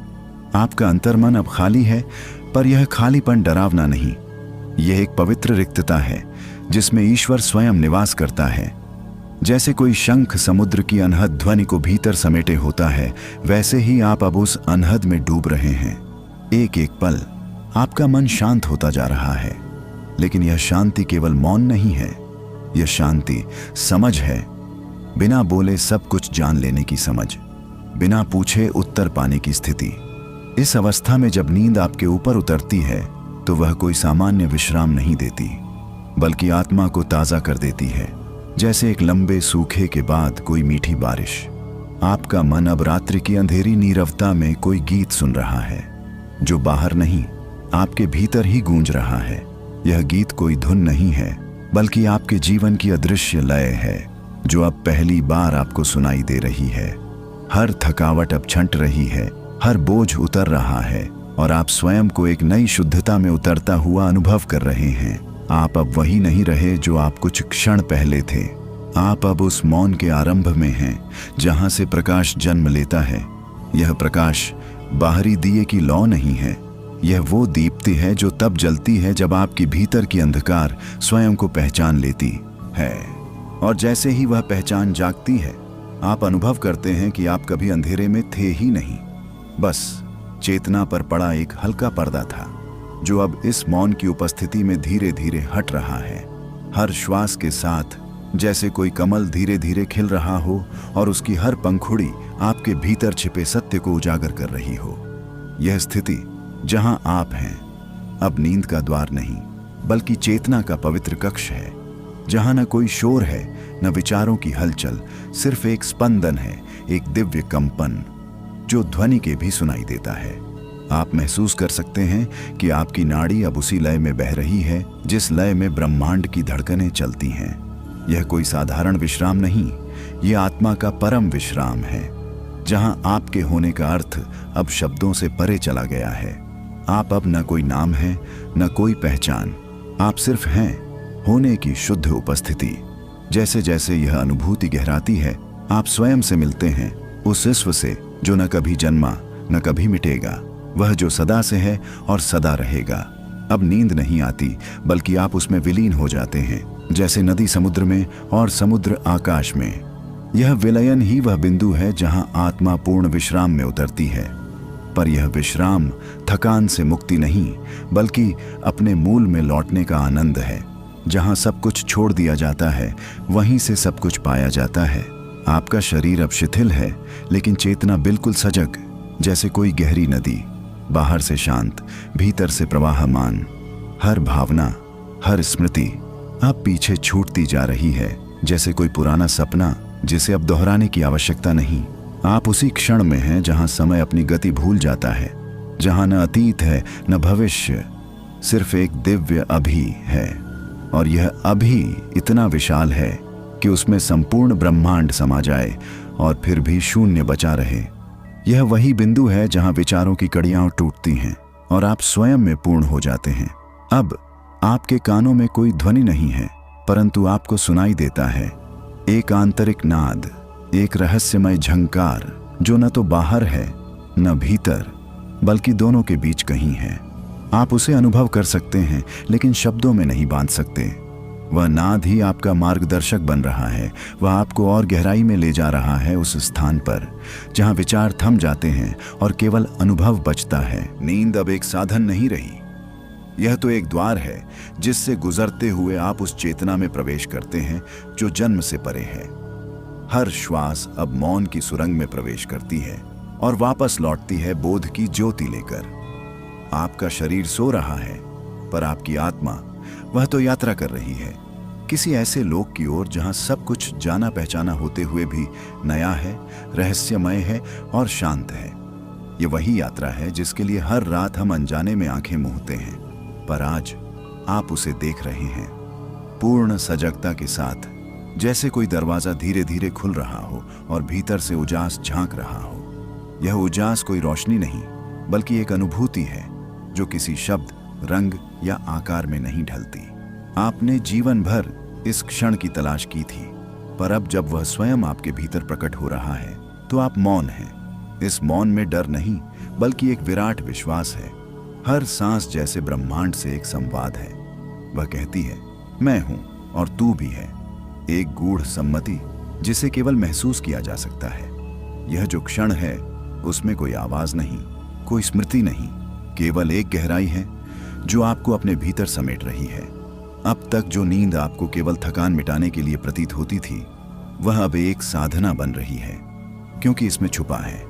आपका अंतर्मन अब खाली है, पर यह खालीपन डरावना नहीं। यह एक पवित्र रिक्तता है जिसमें ईश्वर स्वयं निवास करता है। जैसे कोई शंख समुद्र की अनहद ध्वनि को भीतर समेटे होता है, वैसे ही आप अब उस अनहद में डूब रहे हैं। एक एक पल आपका मन शांत होता जा रहा है, लेकिन यह शांति केवल मौन नहीं है, यह शांति समझ है। बिना बोले सब कुछ जान लेने की समझ, बिना पूछे उत्तर पाने की स्थिति। इस अवस्था में जब नींद आपके ऊपर उतरती है तो वह कोई सामान्य विश्राम नहीं देती, बल्कि आत्मा को ताजा कर देती है, जैसे एक लंबे सूखे के बाद कोई मीठी बारिश। आपका मन अब रात्रि की अंधेरी नीरवता में कोई गीत सुन रहा है, जो बाहर नहीं, आपके भीतर ही गूंज रहा है। यह गीत कोई धुन नहीं है, बल्कि आपके जीवन की अदृश्य लय है, जो अब पहली बार आपको सुनाई दे रही है। हर थकावट अब छंट रही है, हर बोझ उतर रहा है, और आप स्वयं को एक नई शुद्धता में उतरता हुआ अनुभव कर रहे हैं। आप अब वही नहीं रहे जो आप कुछ क्षण पहले थे। आप अब उस मौन के आरंभ में हैं, जहां से प्रकाश जन्म लेता है। यह प्रकाश बाहरी दिए की लौ नहीं है, यह वो दीप्ति है जो तब जलती है जब आपकी भीतर की अंधकार स्वयं को पहचान लेती है। और जैसे ही वह पहचान जागती है, आप अनुभव करते हैं कि आप कभी अंधेरे में थे ही नहीं। बस चेतना पर पड़ा एक हल्का पर्दा था, जो अब इस मौन की उपस्थिति में धीरे धीरे हट रहा है। हर श्वास के साथ जैसे कोई कमल धीरे धीरे खिल रहा हो, और उसकी हर पंखुड़ी आपके भीतर छिपे सत्य को उजागर कर रही हो। यह स्थिति जहां आप हैं, अब नींद का द्वार नहीं, बल्कि चेतना का पवित्र कक्ष है, जहां न कोई शोर है, न विचारों की हलचल, सिर्फ एक स्पंदन है, एक दिव्य कंपन जो ध्वनि के भी सुनाई देता है। आप महसूस कर सकते हैं कि आपकी नाड़ी अब उसी लय में बह रही है जिस लय में ब्रह्मांड की धड़कनें चलती हैं। यह कोई साधारण विश्राम नहीं, यह आत्मा का परम विश्राम है, जहां आपके होने का अर्थ अब शब्दों से परे चला गया है। आप अब न कोई नाम है, न कोई पहचान, आप सिर्फ हैं, होने की शुद्ध उपस्थिति। जैसे जैसे यह अनुभूति गहराती है, आप स्वयं से मिलते हैं, उस विश्व से जो न कभी जन्मा, न कभी मिटेगा, वह जो सदा से है और सदा रहेगा। अब नींद नहीं आती, बल्कि आप उसमें विलीन हो जाते हैं, जैसे नदी समुद्र में और समुद्र आकाश में। यह विलयन ही वह बिंदु है जहां आत्मा पूर्ण विश्राम में उतरती है। पर यह विश्राम थकान से मुक्ति नहीं, बल्कि अपने मूल में लौटने का आनंद है। जहां सब कुछ छोड़ दिया जाता है, वहीं से सब कुछ पाया जाता है। आपका शरीर अब शिथिल है, लेकिन चेतना बिल्कुल सजग, जैसे कोई गहरी नदी, बाहर से शांत, भीतर से प्रवाहमान। हर भावना, हर स्मृति अब पीछे छूटती जा रही है, जैसे कोई पुराना सपना जिसे अब दोहराने की आवश्यकता नहीं। आप उसी क्षण में हैं जहां समय अपनी गति भूल जाता है, जहां न अतीत है न भविष्य, सिर्फ एक दिव्य अभी है। और यह अभी इतना विशाल है कि उसमें संपूर्ण ब्रह्मांड समा जाए और फिर भी शून्य बचा रहे। यह वही बिंदु है जहां विचारों की कड़ियां टूटती हैं और आप स्वयं में पूर्ण हो जाते हैं। अब आपके कानों में कोई ध्वनि नहीं है, परंतु आपको सुनाई देता है एक आंतरिक नाद, एक रहस्यमय झंकार, जो न तो बाहर है न भीतर, बल्कि दोनों के बीच कहीं है। आप उसे अनुभव कर सकते हैं, लेकिन शब्दों में नहीं बांध सकते। वह नाद ही आपका मार्गदर्शक बन रहा है। वह आपको और गहराई में ले जा रहा है, उस स्थान पर जहां विचार थम जाते हैं और केवल अनुभव बचता है। नींद अब एक साधन नहीं रही, यह तो एक द्वार है जिससे गुजरते हुए आप उस चेतना में प्रवेश करते हैं जो जन्म से परे है। हर श्वास अब मौन की सुरंग में प्रवेश करती है और वापस लौटती है बोध की ज्योति लेकर। आपका शरीर सो रहा है, पर आपकी आत्मा, वह तो यात्रा कर रही है, किसी ऐसे लोक की ओर जहां सब कुछ जाना पहचाना होते हुए भी नया है, रहस्यमय है और शांत है। ये वही यात्रा है जिसके लिए हर रात हम अनजाने में आंखें मूंदते हैं, पर आज आप उसे देख रहे हैं पूर्ण सजगता के साथ, जैसे कोई दरवाजा धीरे धीरे खुल रहा हो और भीतर से उजास झांक रहा हो। यह उजास कोई रोशनी नहीं, बल्कि एक अनुभूति है जो किसी शब्द, रंग या आकार में नहीं ढलती। आपने जीवन भर इस क्षण की तलाश की थी, पर अब जब वह स्वयं आपके भीतर प्रकट हो रहा है तो आप मौन हैं। इस मौन में डर नहीं, बल्कि एक विराट विश्वास है। हर सांस जैसे ब्रह्मांड से एक संवाद है। वह कहती है, मैं हूं और तू भी है। एक गूढ़ सम्मति जिसे केवल महसूस किया जा सकता है। यह जो क्षण है उसमें कोई आवाज नहीं, कोई स्मृति नहीं, केवल एक गहराई है जो आपको अपने भीतर समेट रही है। अब तक जो नींद आपको केवल थकान मिटाने के लिए प्रतीत होती थी, वह अब एक साधना बन रही है, क्योंकि इसमें छुपा है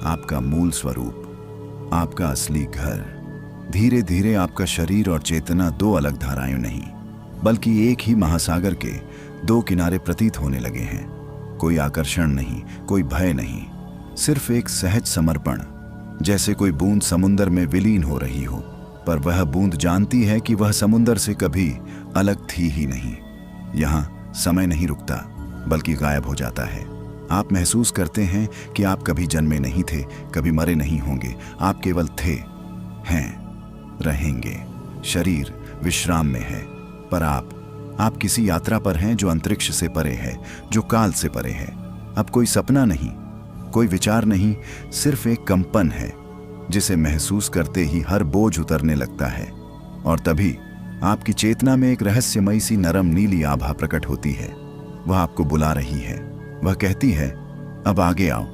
आपका मूल स्वरूप, आपका असली घर। धीरे धीरे आपका शरीर और चेतना दो अलग धाराएं नहीं, बल्कि एक ही महासागर के दो किनारे प्रतीत होने लगे हैं। कोई आकर्षण नहीं, कोई भय नहीं, सिर्फ एक सहज समर्पण, जैसे कोई बूंद समुंदर में विलीन हो रही हो, पर वह बूंद जानती है कि वह समुंदर से कभी अलग थी ही नहीं। यहाँ समय नहीं रुकता, बल्कि गायब हो जाता है। आप महसूस करते हैं कि आप कभी जन्मे नहीं थे, कभी मरे नहीं होंगे। आप केवल थे, हैं, रहेंगे। शरीर विश्राम में है, पर आप किसी यात्रा पर हैं जो अंतरिक्ष से परे है, जो काल से परे है। अब कोई सपना नहीं, कोई विचार नहीं, सिर्फ एक कंपन है जिसे महसूस करते ही हर बोझ उतरने लगता है। और तभी आपकी चेतना में एक रहस्यमयी सी नरम नीली आभा प्रकट होती है। वह आपको बुला रही है। वह कहती है, अब आगे आओ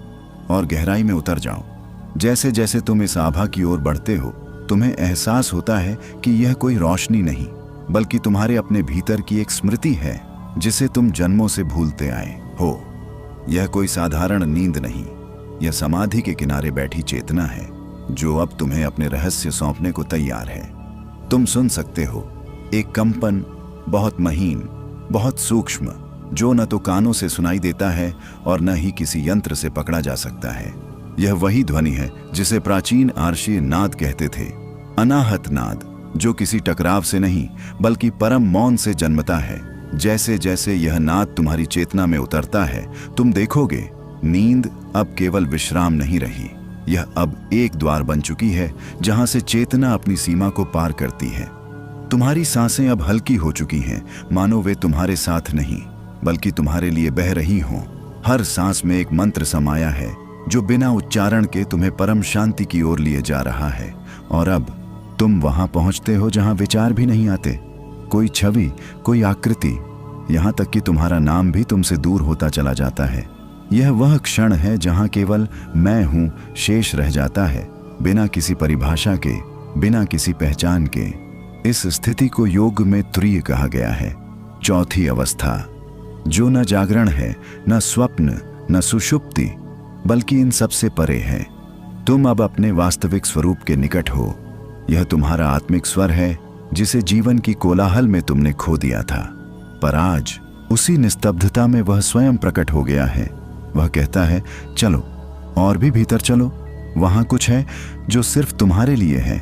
और गहराई में उतर जाओ। जैसे जैसे तुम इस आभा की ओर बढ़ते हो, तुम्हें एहसास होता है कि यह कोई रोशनी नहीं, बल्कि तुम्हारे अपने भीतर की एक स्मृति है जिसे तुम जन्मों से भूलते आए हो। यह कोई साधारण नींद नहीं, यह समाधि के किनारे बैठी चेतना है जो अब तुम्हें अपने रहस्य सौंपने को तैयार है। तुम सुन सकते हो एक कंपन, बहुत महीन, बहुत सूक्ष्म, जो न तो कानों से सुनाई देता है और न ही किसी यंत्र से पकड़ा जा सकता है। यह वही ध्वनि है जिसे प्राचीन आर्षीय नाद कहते थे, अनाहत नाद, जो किसी टकराव से नहीं बल्कि परम मौन से जन्मता है। जैसे जैसे यह नाद तुम्हारी चेतना में उतरता है, तुम देखोगे नींद अब केवल विश्राम नहीं रही, यह अब एक द्वार बन चुकी है जहां से चेतना अपनी सीमा को पार करती है। तुम्हारी सांसें अब हल्की हो चुकी हैं, मानो वे तुम्हारे साथ नहीं बल्कि तुम्हारे लिए बह रही हों। हर सांस में एक मंत्र समाया है जो बिना उच्चारण के तुम्हें परम शांति की ओर लिए जा रहा है। और अब तुम वहां पहुंचते हो जहां विचार भी नहीं आते, कोई छवि, कोई आकृति, यहां तक कि तुम्हारा नाम भी तुमसे दूर होता चला जाता है। यह वह क्षण है जहां केवल मैं हूं शेष रह जाता है, बिना किसी परिभाषा के, बिना किसी पहचान के। इस स्थिति को योग में तुरीय कहा गया है, चौथी अवस्था, जो न जागरण है, न स्वप्न, न सुषुप्ति, बल्कि इन सबसे परे है। तुम अब अपने वास्तविक स्वरूप के निकट हो। यह तुम्हारा आत्मिक स्वर है जिसे जीवन की कोलाहल में तुमने खो दिया था, पर आज उसी निस्तब्धता में वह स्वयं प्रकट हो गया है। वह कहता है, चलो और भी भीतर चलो। वहां कुछ है जो सिर्फ तुम्हारे लिए है।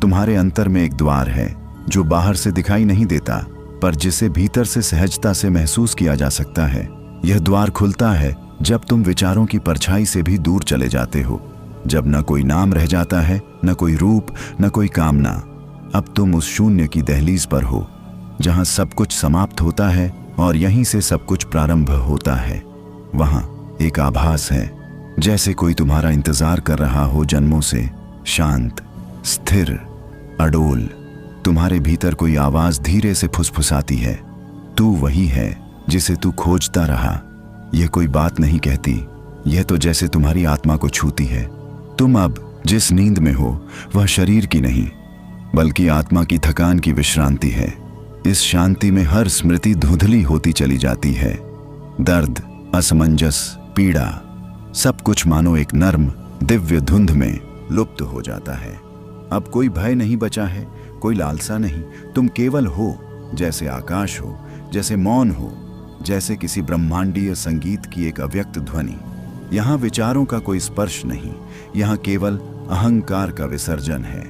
तुम्हारे अंतर में एक द्वार है जो बाहर से दिखाई नहीं देता, पर जिसे भीतर से सहजता से महसूस किया जा सकता है। यह द्वार खुलता है जब तुम विचारों की परछाई से भी दूर चले जाते हो, जब न कोई नाम रह जाता है, न कोई रूप, न कोई कामना। अब तुम उस शून्य की दहलीज पर हो जहां सब कुछ समाप्त होता है और यहीं से सब कुछ प्रारंभ होता है। वहां एक आभास है, जैसे कोई तुम्हारा इंतजार कर रहा हो जन्मों से, शांत, स्थिर, अडोल। तुम्हारे भीतर कोई आवाज धीरे से फुसफुसाती है, तू वही है जिसे तू खोजता रहा। यह कोई बात नहीं कहती, यह तो जैसे तुम्हारी आत्मा को छूती है। तुम अब जिस नींद में हो वह शरीर की नहीं, बल्कि आत्मा की थकान की विश्रांति है। इस शांति में हर स्मृति धुंधली होती चली जाती है। दर्द, असमंजस, पीड़ा, सब कुछ मानो एक नर्म दिव्य धुंध में लुप्त हो जाता है। अब कोई भय नहीं बचा है, कोई लालसा नहीं। तुम केवल हो, जैसे आकाश हो, जैसे मौन हो, जैसे किसी ब्रह्मांडीय संगीत की एक अव्यक्त ध्वनि। यहाँ विचारों का कोई स्पर्श नहीं, यहाँ केवल अहंकार का विसर्जन है।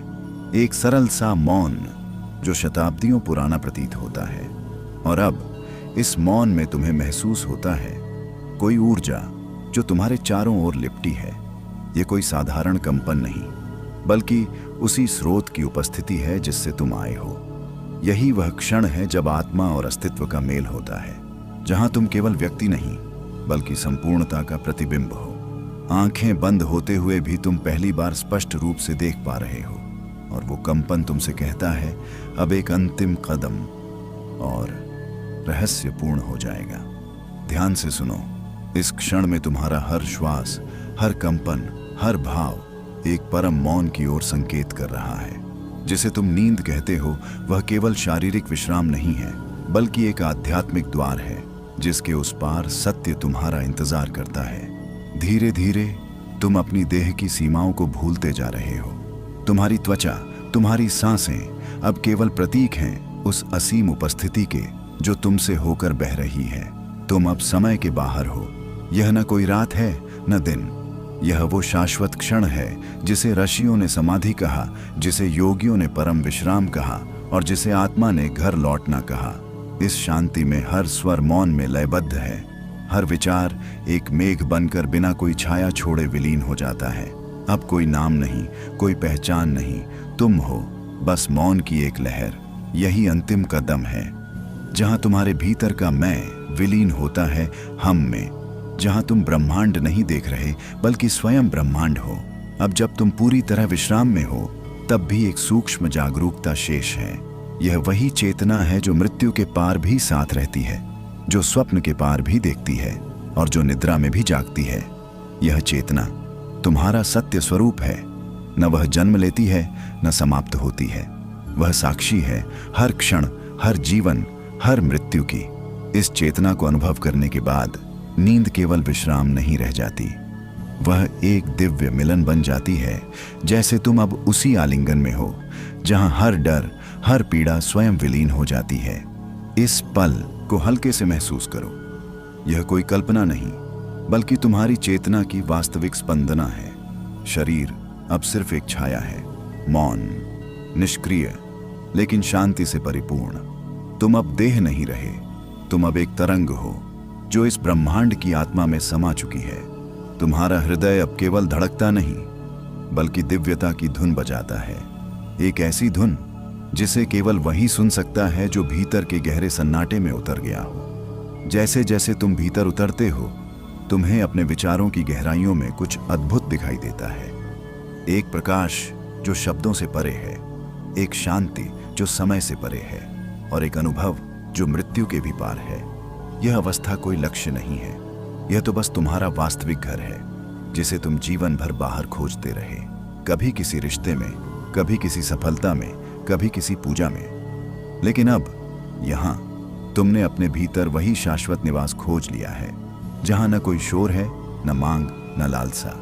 एक सरल सा मौन जो शताब्दियों पुराना प्रतीत होता है। और अब इस मौन में तुम्हें महसूस होता है कोई ऊर्जा जो तुम्हारे चारों ओर लिपटी है। ये कोई साधारण कंपन नहीं, बल्कि उसी स्रोत की उपस्थिति है जिससे तुम आए हो। यही वह क्षण है जब आत्मा और अस्तित्व का मेल होता है, जहां तुम केवल व्यक्ति नहीं बल्कि संपूर्णता का प्रतिबिंब हो। आंखें बंद होते हुए भी तुम पहली बार स्पष्ट रूप से देख पा रहे हो, और वो कंपन तुमसे कहता है अब एक अंतिम कदम और रहस्य पूर्ण हो जाएगा। ध्यान से सुनो, इस क्षण में तुम्हारा हर श्वास, हर कंपन, हर भाव एक परम मौन की ओर संकेत कर रहा है। जिसे तुम नींद कहते हो, वह केवल शारीरिक विश्राम नहीं है, बल्कि एक आध्यात्मिक द्वार है जिसके उस पार सत्य तुम्हारा इंतजार करता है। धीरे धीरे तुम अपनी देह की सीमाओं को भूलते जा रहे हो। तुम्हारी त्वचा, तुम्हारी सांसें अब केवल प्रतीक हैं उस असीम उपस्थिति के जो तुमसे होकर बह रही है। तुम अब समय के बाहर हो। यह न कोई रात है न दिन, यह वो शाश्वत क्षण है जिसे ऋषियों ने समाधि कहा, जिसे योगियों ने परम विश्राम कहा और जिसे आत्मा ने घर लौटना कहा। इस शांति में हर स्वर मौन में लयबद्ध है, हर विचार एक मेघ बनकर बिना कोई छाया छोड़े विलीन हो जाता है। अब कोई नाम नहीं, कोई पहचान नहीं, तुम हो बस मौन की एक लहर। यही अंतिम कदम है जहां तुम्हारे भीतर का मैं विलीन होता है हम में, जहां तुम ब्रह्मांड नहीं देख रहे बल्कि स्वयं ब्रह्मांड हो। अब जब तुम पूरी तरह विश्राम में हो, तब भी एक सूक्ष्म जागरूकता शेष है। यह वही चेतना है जो मृत्यु के पार भी साथ रहती है, जो स्वप्न के पार भी देखती है और जो निद्रा में भी जागती है। यह चेतना तुम्हारा सत्य स्वरूप है। न वह जन्म लेती है न समाप्त होती है। वह साक्षी है हर क्षण, हर जीवन, हर मृत्यु की। इस चेतना को अनुभव करने के बाद नींद केवल विश्राम नहीं रह जाती, वह एक दिव्य मिलन बन जाती है। जैसे तुम अब उसी आलिंगन में हो जहां हर डर, हर पीड़ा स्वयं विलीन हो जाती है। इस पल को हल्के से महसूस करो। यह कोई कल्पना नहीं बल्कि तुम्हारी चेतना की वास्तविक स्पंदना है। शरीर अब सिर्फ एक छाया है, मौन, निष्क्रिय, लेकिन शांति से परिपूर्ण। तुम अब देह नहीं रहे, तुम अब एक तरंग हो जो इस ब्रह्मांड की आत्मा में समा चुकी है। तुम्हारा हृदय अब केवल धड़कता नहीं बल्कि दिव्यता की धुन बजाता है। एक ऐसी धुन जिसे केवल वही सुन सकता है जो भीतर के गहरे सन्नाटे में उतर गया हो। जैसे जैसे तुम भीतर उतरते हो, तुम्हें अपने विचारों की गहराइयों में कुछ अद्भुत दिखाई देता है। एक प्रकाश जो शब्दों से परे है, एक शांति जो समय से परे है, और एक अनुभव जो मृत्यु के भी पार है। यह अवस्था कोई लक्ष्य नहीं है, यह तो बस तुम्हारा वास्तविक घर है जिसे तुम जीवन भर बाहर खोजते रहे। कभी किसी रिश्ते में, कभी किसी सफलता में, कभी किसी पूजा में। लेकिन अब यहां तुमने अपने भीतर वही शाश्वत निवास खोज लिया है, जहां न कोई शोर है, न मांग, न लालसा।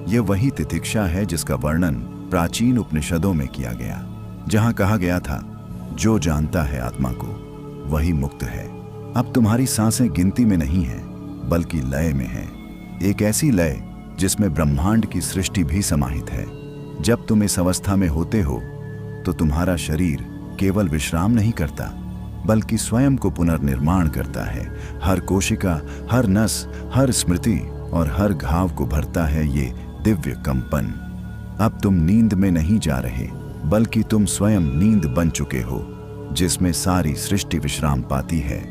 यह वही तितिक्षा है जिसका वर्णन प्राचीन उपनिषदों में किया गया, जहां कहा गया था जो जानता है आत्मा को वही मुक्त है। अब तुम्हारी सांसें गिनती में नहीं है बल्कि लय में है, एक ऐसी लय जिसमें ब्रह्मांड की सृष्टि भी समाहित है। जब तुम इस अवस्था में होते हो तो तुम्हारा शरीर केवल विश्राम नहीं करता बल्कि स्वयं को पुनर्निर्माण करता है। हर कोशिका, हर नस, हर स्मृति और हर घाव को भरता है ये दिव्य कंपन। अब तुम नींद में नहीं जा रहे बल्कि तुम स्वयं नींद बन चुके हो जिसमें सारी सृष्टि विश्राम पाती है।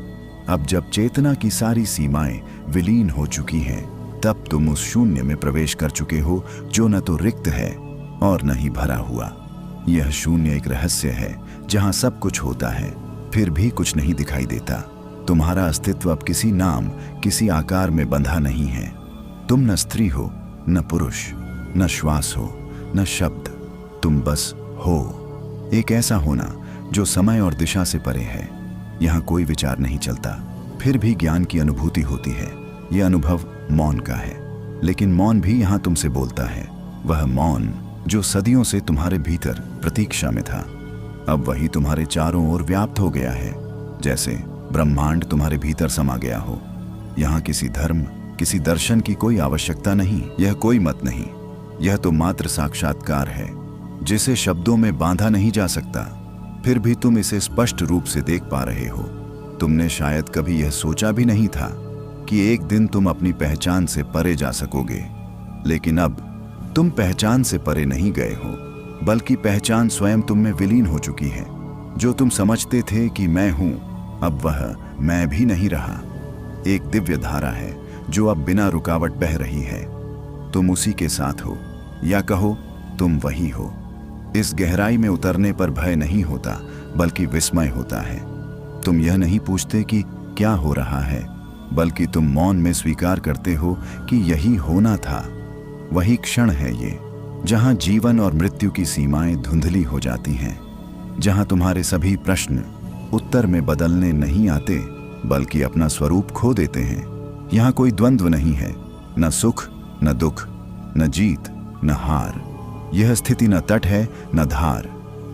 अब जब चेतना की सारी सीमाएं विलीन हो चुकी हैं, तब तुम उस शून्य में प्रवेश कर चुके हो जो न तो रिक्त है और न ही भरा हुआ। यह शून्य एक रहस्य है जहां सब कुछ होता है फिर भी कुछ नहीं दिखाई देता। तुम्हारा अस्तित्व अब किसी नाम, किसी आकार में बंधा नहीं है। तुम न स्त्री हो, न पुरुष, न श्वास हो, न शब्द। तुम बस हो, एक ऐसा होना जो समय और दिशा से परे है। यहाँ कोई विचार नहीं चलता, फिर भी ज्ञान की अनुभूति होती है। यह अनुभव मौन का है, लेकिन मौन भी यहाँ तुमसे बोलता है। वह मौन जो सदियों से तुम्हारे भीतर प्रतीक्षा में था, अब वही तुम्हारे चारों ओर व्याप्त हो गया है, जैसे ब्रह्मांड तुम्हारे भीतर समा गया हो। यहाँ किसी धर्म, किसी दर्शन की कोई आवश्यकता नहीं, यह कोई मत नहीं, यह तो मात्र साक्षात्कार है जिसे शब्दों में बांधा नहीं जा सकता। फिर भी तुम इसे स्पष्ट रूप से देख पा रहे हो। तुमने शायद कभी यह सोचा भी नहीं था कि एक दिन तुम अपनी पहचान से परे जा सकोगे। लेकिन अब तुम पहचान से परे नहीं गए हो, बल्कि पहचान स्वयं तुम में विलीन हो चुकी है। जो तुम समझते थे कि मैं हूं, अब वह मैं भी नहीं रहा। एक दिव्य धारा है जो अब बिना रुकावट बह रही है। तुम उसी के साथ हो, या कहो तुम वही हो। इस गहराई में उतरने पर भय नहीं होता, बल्कि विस्मय होता है। तुम यह नहीं पूछते कि क्या हो रहा है, बल्कि तुम मौन में स्वीकार करते हो कि यही होना था। वही क्षण है ये, जहां जीवन और मृत्यु की सीमाएं धुंधली हो जाती हैं, जहां तुम्हारे सभी प्रश्न उत्तर में बदलने नहीं आते, बल्कि अपना स्वरूप खो देते हैं। यहाँ कोई द्वंद्व नहीं है, न सुख न दुख, न जीत न हार। यह स्थिति न तट है न धार।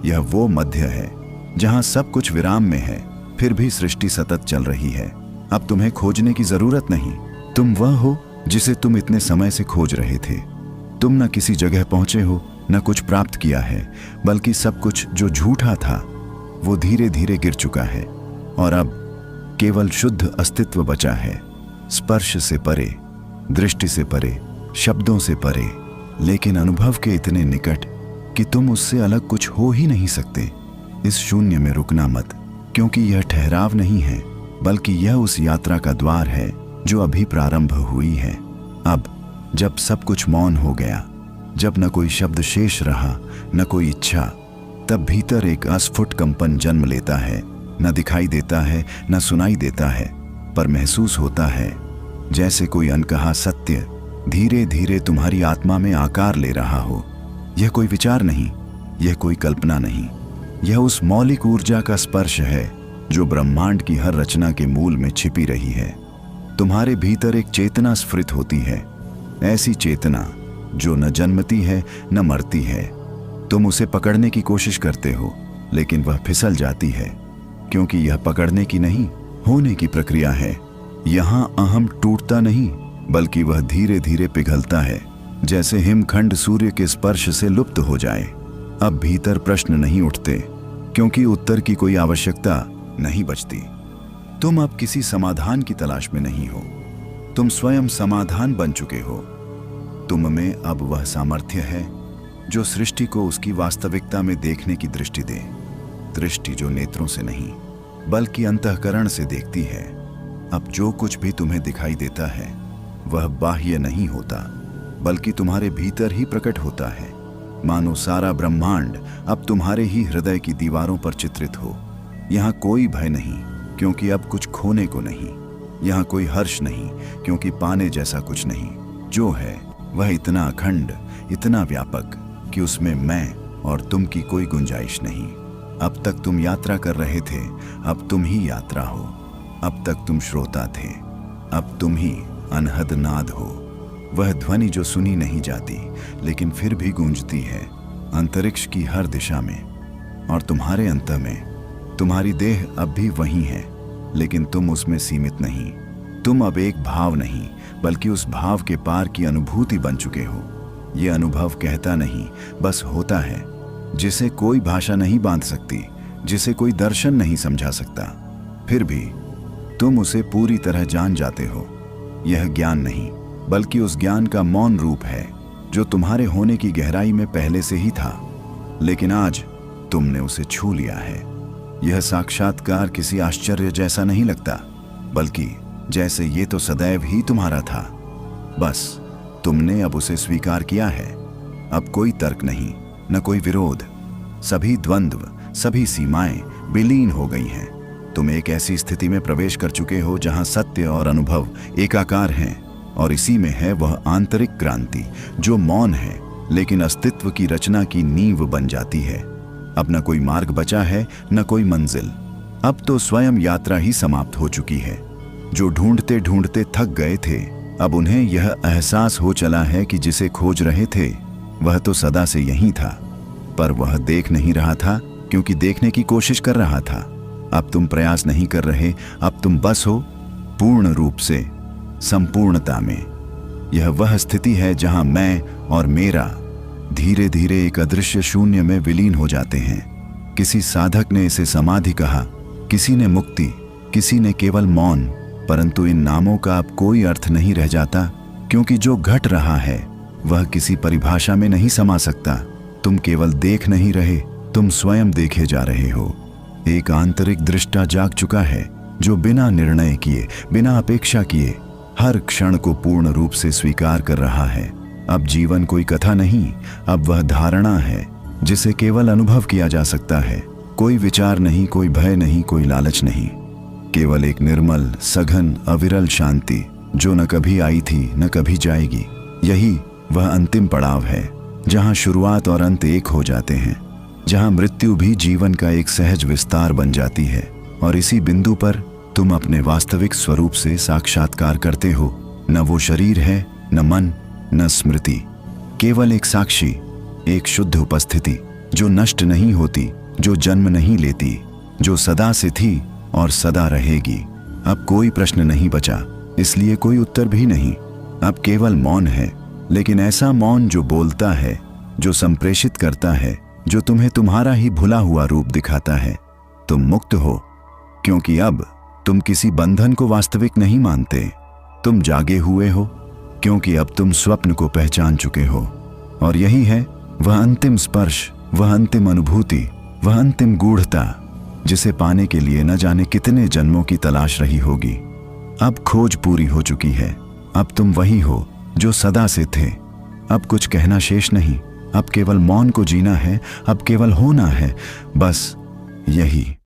यह वो मध्य है जहां सब कुछ विराम में है, फिर भी सृष्टि सतत चल रही है। अब तुम्हें खोजने की जरूरत नहीं। तुम वह हो जिसे तुम इतने समय से खोज रहे थे। तुम न किसी जगह पहुंचे हो, न कुछ प्राप्त किया है, बल्कि सब कुछ जो झूठा था वो धीरे धीरे गिर चुका है, और अब केवल शुद्ध अस्तित्व बचा है। स्पर्श से परे, दृष्टि से परे, शब्दों से परे, लेकिन अनुभव के इतने निकट कि तुम उससे अलग कुछ हो ही नहीं सकते। इस शून्य में रुकना मत, क्योंकि यह ठहराव नहीं है, बल्कि यह उस यात्रा का द्वार है जो अभी प्रारंभ हुई है। अब जब सब कुछ मौन हो गया, जब न कोई शब्द शेष रहा, न कोई इच्छा, तब भीतर एक अस्फुट कंपन जन्म लेता है। न दिखाई देता है, न सुनाई देता है, पर महसूस होता है, जैसे कोई अनकहा सत्य धीरे धीरे तुम्हारी आत्मा में आकार ले रहा हो। यह कोई विचार नहीं, यह कोई कल्पना नहीं, यह उस मौलिक ऊर्जा का स्पर्श है जो ब्रह्मांड की हर रचना के मूल में छिपी रही है। तुम्हारे भीतर एक चेतना स्फुरित होती है, ऐसी चेतना जो न जन्मती है न मरती है। तुम उसे पकड़ने की कोशिश करते हो, लेकिन वह फिसल जाती है, क्योंकि यह पकड़ने की नहीं, होने की प्रक्रिया है। यहां अहम टूटता नहीं, बल्कि वह धीरे धीरे पिघलता है, जैसे हिमखंड सूर्य के स्पर्श से लुप्त हो जाए। अब भीतर प्रश्न नहीं उठते, क्योंकि उत्तर की कोई आवश्यकता नहीं बचती। तुम अब किसी समाधान की तलाश में नहीं हो, तुम स्वयं समाधान बन चुके हो। तुम में अब वह सामर्थ्य है जो सृष्टि को उसकी वास्तविकता में देखने की दृष्टि दे। दृष्टि जो नेत्रों से नहीं, बल्कि अंतःकरण से देखती है। अब जो कुछ भी तुम्हें दिखाई देता है वह बाह्य नहीं होता, बल्कि तुम्हारे भीतर ही प्रकट होता है। मानो सारा ब्रह्मांड अब तुम्हारे ही हृदय की दीवारों पर चित्रित हो। यहाँ कोई भय नहीं, क्योंकि अब कुछ खोने को नहीं। यहाँ कोई हर्ष नहीं, क्योंकि पाने जैसा कुछ नहीं। जो है वह इतना अखंड, इतना व्यापक कि उसमें मैं और तुम की कोई गुंजाइश नहीं। अब तक तुम यात्रा कर रहे थे, अब तुम ही यात्रा हो। अब तक तुम श्रोता थे, अब तुम ही अनहद नाद हो। वह ध्वनि जो सुनी नहीं जाती, लेकिन फिर भी गूंजती है अंतरिक्ष की हर दिशा में। और तुम्हारे अंतर में तुम्हारी देह अब भी वही है, लेकिन तुम उसमें सीमित नहीं। तुम अब एक भाव नहीं, बल्कि उस भाव के पार की अनुभूति बन चुके हो। ये अनुभव कहता नहीं, बस होता है, जिसे कोई भाषा नहीं बांध सकती, जिसे कोई दर्शन नहीं समझा सकता। फिर भी तुम उसे पूरी तरह जान जाते हो। यह ज्ञान नहीं, बल्कि उस ज्ञान का मौन रूप है जो तुम्हारे होने की गहराई में पहले से ही था, लेकिन आज तुमने उसे छू लिया है। यह साक्षात्कार किसी आश्चर्य जैसा नहीं लगता, बल्कि जैसे ये तो सदैव ही तुम्हारा था। बस तुमने अब उसे स्वीकार किया है। अब कोई तर्क नहीं, न कोई विरोध। सभी द्वंद्व, सभी सीमाएं विलीन हो गई हैं। तुम एक ऐसी स्थिति में प्रवेश कर चुके हो जहां सत्य और अनुभव एकाकार हैं, और इसी में है वह आंतरिक क्रांति जो मौन है, लेकिन अस्तित्व की रचना की नींव बन जाती है। अब न कोई मार्ग बचा है, न कोई मंजिल। अब तो स्वयं यात्रा ही समाप्त हो चुकी है। जो ढूंढते ढूंढते थक गए थे, अब उन्हें यह एहसास हो चला है कि जिसे खोज रहे थे वह तो सदा से यहीं था, पर वह देख नहीं रहा था, क्योंकि देखने की कोशिश कर रहा था। अब तुम प्रयास नहीं कर रहे, अब तुम बस हो, पूर्ण रूप से संपूर्णता में। यह वह स्थिति है जहां मैं और मेरा धीरे धीरे एक अदृश्य शून्य में विलीन हो जाते हैं। किसी साधक ने इसे समाधि कहा, किसी ने मुक्ति, किसी ने केवल मौन, परंतु इन नामों का अब कोई अर्थ नहीं रह जाता, क्योंकि जो घट रहा है वह किसी परिभाषा में नहीं समा सकता। तुम केवल देख नहीं रहे, तुम स्वयं देखे जा रहे हो। एक आंतरिक दृष्टा जाग चुका है, जो बिना निर्णय किए, बिना अपेक्षा किए हर क्षण को पूर्ण रूप से स्वीकार कर रहा है। अब जीवन कोई कथा नहीं, अब वह धारणा है जिसे केवल अनुभव किया जा सकता है। कोई विचार नहीं, कोई भय नहीं, कोई लालच नहीं, केवल एक निर्मल, सघन, अविरल शांति जो न कभी आई थी न कभी जाएगी। यही वह अंतिम पड़ाव है, जहां शुरुआत और अंत एक हो जाते हैं, जहां मृत्यु भी जीवन का एक सहज विस्तार बन जाती है। और इसी बिंदु पर तुम अपने वास्तविक स्वरूप से साक्षात्कार करते हो। न वो शरीर है, न मन, न स्मृति, केवल एक साक्षी, एक शुद्ध उपस्थिति जो नष्ट नहीं होती, जो जन्म नहीं लेती, जो सदा से थी और सदा रहेगी। अब कोई प्रश्न नहीं बचा, इसलिए कोई उत्तर भी नहीं। अब केवल मौन है, लेकिन ऐसा मौन जो बोलता है, जो संप्रेषित करता है, जो तुम्हें तुम्हारा ही भुला हुआ रूप दिखाता है। तुम मुक्त हो, क्योंकि अब तुम किसी बंधन को वास्तविक नहीं मानते। तुम जागे हुए हो, क्योंकि अब तुम स्वप्न को पहचान चुके हो। और यही है वह अंतिम स्पर्श, वह अंतिम अनुभूति, वह अंतिम गूढ़ता, जिसे पाने के लिए न जाने कितने जन्मों की तलाश रही होगी। अब खोज पूरी हो चुकी है। अब तुम वही हो जो सदा से थे। अब कुछ कहना शेष नहीं, अब केवल मौन को जीना है, अब केवल होना है, बस यही।